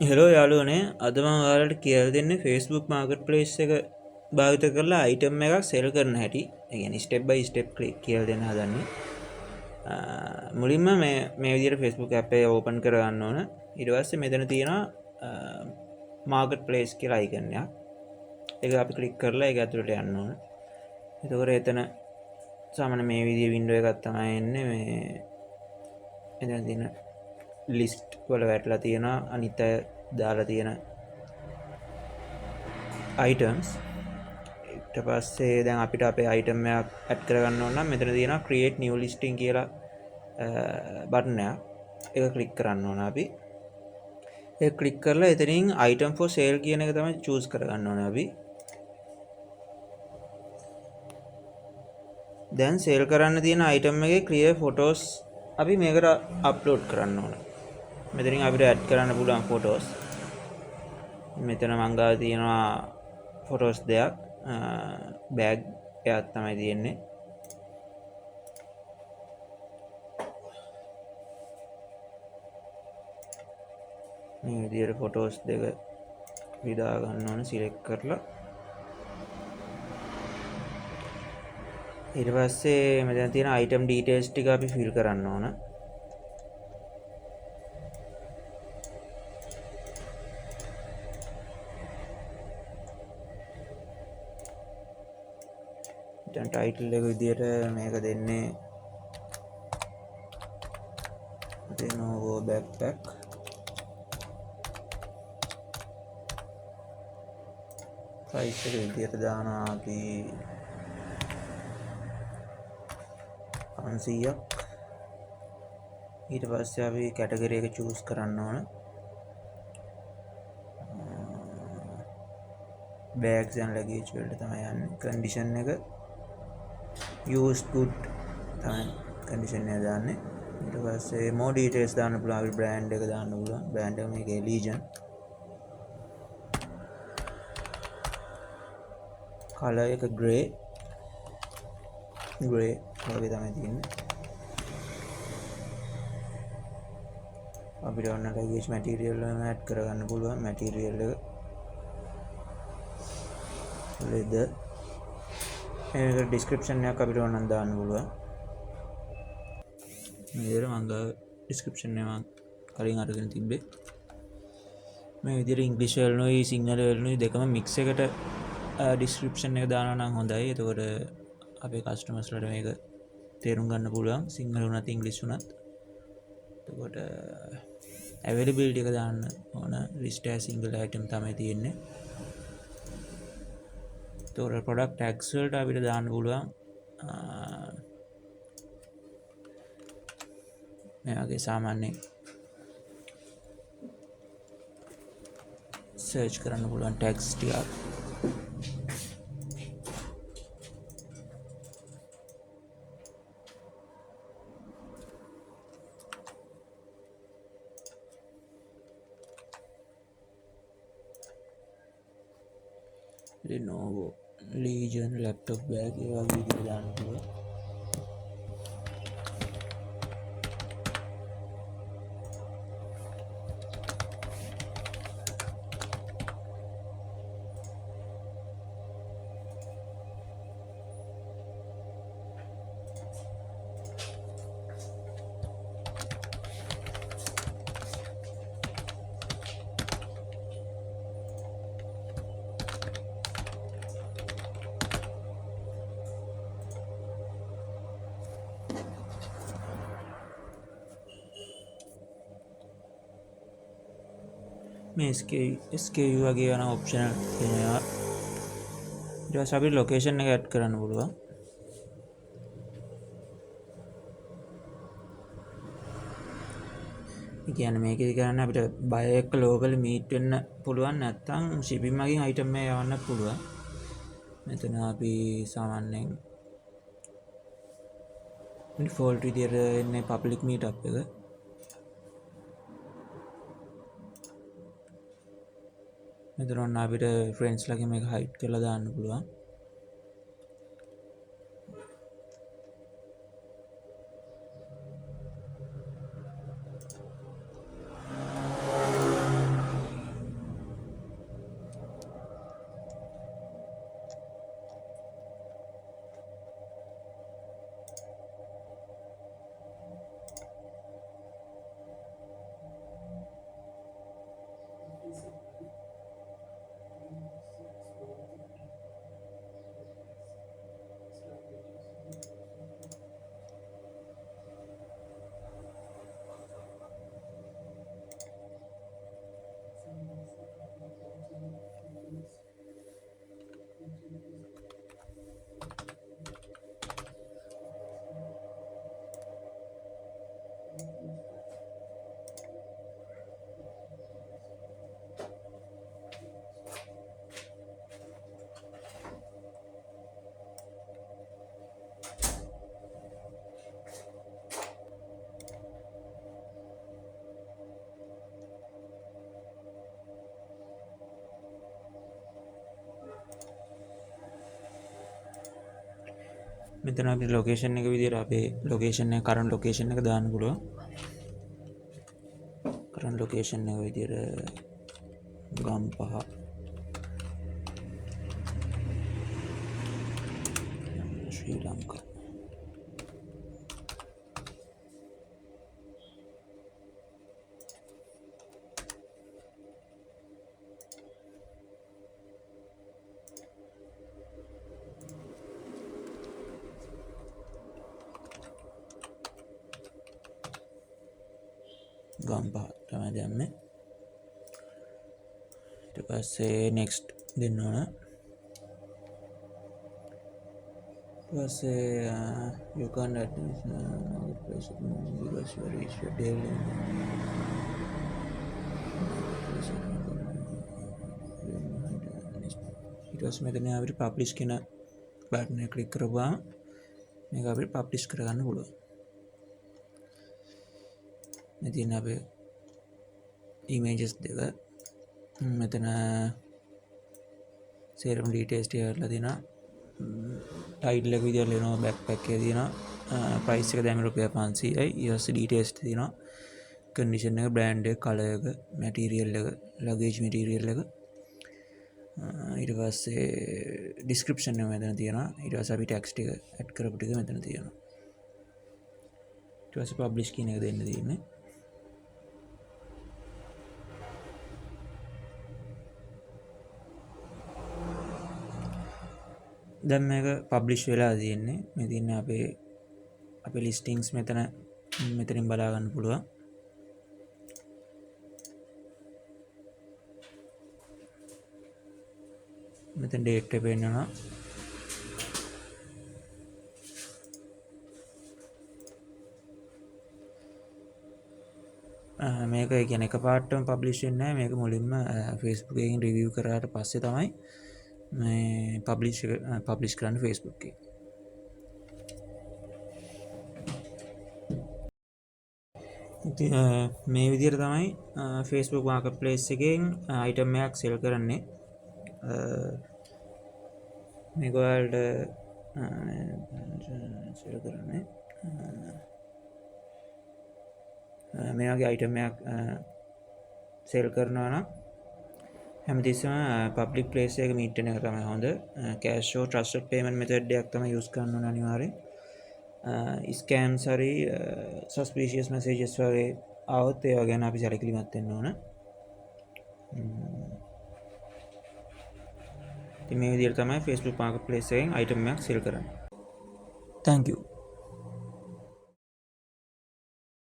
Hello යාලුවනේ අද මම ඔයාලට කියලා දෙන්නේ Facebook මාකට්ප්ලේස් එක භාවිත කරලා අයිටම් එකක් සෙල් කරන හැටි. ඒ කියන්නේ ස්ටෙප් බයි ස්ටෙප් කියලා දෙන්න හදන්නේ. මුලින්ම මේ විදිහට Facebook app එක ඕපන් කරගන්න ඕන. ඊට පස්සේ මෙතන තියෙනවා මාකට්ප්ලේස් කියලා අයිකන් එකක්. ඒක අපි ක්ලික් කරලා ඒක ඇතුළට යන්න ඕන. එතකොට එතන සාමාන්‍ය මේ විදිහේ වින්ඩෝ එකක් තමයි එන්නේ. මේ එතන තියෙන ලිස්ට් වල වැටලා තියෙනවා අනිත් අය දාලා තියෙන items. ඊට පස්සේ දැන් අපිට අපේ item එකක් add කරගන්න ඕන නම් මෙතන තියෙනවා create new listing කියලා බටන් එකක්. ඒක ක්ලික් කරන්න ඕන අපි. ඒක ක්ලික් කරලා එතනින් item for sale කියන එක තමයි choose කරගන්න ඕන අපි. දැන් sale කරන්න තියෙන item එකේ clear photos අපි මේකට upload කරන්න ඕන. මෙතනින් අපිට add කරන්න පුළුවන් photos. මෙතන මං ගාව තියෙනවා photos දෙකක්. බෑග් එකක් තමයි තියෙන්නේ. මේ විදිහට photos දෙක විදා ගන්න ඕන select කරලා. ඊට පස්සේ මෙතන තියෙන item details ටික අපි fill කරන්න ඕන. දැන් title එක විදිහට මේක දෙන්නේ Lenovo backpack. price එක විදිහට දානවා අපි 500ක්. ඊට පස්සේ අපි category එක choose කරන්න ඕන. bags and luggage වලට තමයි යන්නේ. condition එක used good තමයි condition එක දාන්නේ. ඊට පස්සේ more details දාන්න පුළුවන්. අපි brand එක දාන්න පුළුවන්. brand එක මේකේ Legion. color එක grey වගේ තමයි තියෙන්නේ. අපිට ඔන්න luggage material එක add කරගන්න පුළුවන්. material එක leather. මේක description එකක් අපිට ඕනනම් දාන්න පුළුවන්. මේ විදිහට මම description එක මම කලින් අරගෙන තිබ්බේ. මේ විදිහට ඉංග්‍රීසි වලනුයි සිංහල වලනුයි දෙකම mix එකට description එක දානවා නම් හොඳයි. එතකොට අපේ customers ලට මේක තේරුම් ගන්න පුළුවන්. සිංහල වුණත් ඉංග්‍රීසි වුණත්. එතකොට availability එක දාන්න ඕන. list as single item තමයි තියෙන්නේ. එතකොට product tags වලට අපිට දාන්න පුළුවන්. මේ වගේ සාමාන්‍ය search කරන්න පුළුවන් tags ටිකක්. Lenovo Legion laptop bag ඒ වගේ විදිහට දාන්න පුළුවන්. මේ SKU වගේ යන ඔප්ෂන් තියෙනවා. ඊට පස්සේ අපිට ලොකේෂන් එක ඇඩ් කරන්න පුළුවන්. ඒ කියන්නේ මේකේ කරන්න අපිට බය එක ලෝකලි මීට් වෙන්න පුළුවන්. නැත්නම් shipping මගින් item එක යවන්නත් පුළුවන්. මෙතන අපි සාමාන්‍යයෙන් default විදියට එන්නේ public meetup එක. මෙතන ඔන්න අපිට friends ලගේ මේක hide කරලා දාන්න පුළුවන්. මෙතන අපිට ලොකේෂන් එක විදිහට අපේ ලොකේෂන් එක කරන්ට් ලොකේෂන් එක දාන්න පුළුවන්. කරන්ට් ලොකේෂන් එක විදිහට ගම්පහ ශ්‍රී ලංකා. ගම්පහ තමයි දැම්මේ. ඊට පස්සේ නෙක්ස්ට් දෙන්න ඕන. ඊට පස්සේ you can add because you reach your daily ඊට පස්සේ මෙතන අපිට පබ්ලිෂ් කියන බටන් එක ක්ලික් කරපුවාම මේක අපිට පබ්ලිෂ් කරගන්න පුළුවන්. මේ තියෙන අපේ ඉමේජස් දෙක මෙතන සේරම ඩීටේල්ස් ටික කරලා තියෙනවා. ටයිටල් එක විදියට ලියනවා, බෑක්පැක් එකේ තියෙනවා, ප්‍රයිස් එක දැන් රුපියල් 500යි. ඊට ඩීටේල්ස් තියෙනවා, කන්ඩිෂන් එක, බ්‍රෑන්ඩ් එක, කලර් එක, මැටීරියල් එක, ලගේජ් මැටීරියල් එක. ඊට පස්සේ ඩිස්ක්‍රිප්ෂන් එක මෙතන තියෙනවා. ඊට පස්සේ අපි ටැක්ස් ටික ඇඩ් කරපු ටික මෙතන තියෙනවා. ඊට පස්සේ පබ්ලිෂ් කියන එක දෙන්න තියෙන්නේ. දැන් මේක පබ්ලිෂ් වෙලා තියෙන්නේ. මේ තියෙන අපේ ලිස්ටින්ග්ස් මෙතනින් බලා ගන්න පුළුවන්. මෙතන ඩේට් එක පෙන්නනවා. මේක කියන්නේ එකපාරටම පබ්ලිෂ් වෙන්නේ නැහැ. මේක මුලින්ම Facebook එකකින් රිවිව් කරාට පස්සේ තමයි මේ පබ්ලිෂ් කරන්න Facebook එකේ. ඉතින් මේ විදිහට තමයි Facebook මාකට්ප්ලේස් එකෙන් අයිටම් එකක් සෙල් කරන්නේ. මේක ඔයාලට සෙල් කරන්නේ මේ වගේ අයිටම් එකක් සෙල් කරනවා නම් හැමතිස්සම පබ්ලික් ප්ලේස් එක මීට් වෙන එක තමයි හොඳ. කෑෂ් ඕ ට්‍රස්ටඩ් පේමන්ට් මෙතඩ් එකක් තමයි යූස් කරන්න ඕන අනිවාර්යෙන්. ස්කෑම්ස් හරි සස්පීෂියස් මැසේජස් වගේ આવොත් ඒවා ගැන අපි සැලකිලිමත් වෙන්න ඕන. ඉතින් මේ විදිහට තමයි Facebook මාකට්ප්ලේස් එකෙන් අයිටම් එකක් සෙල් කරන්නේ. Thank you.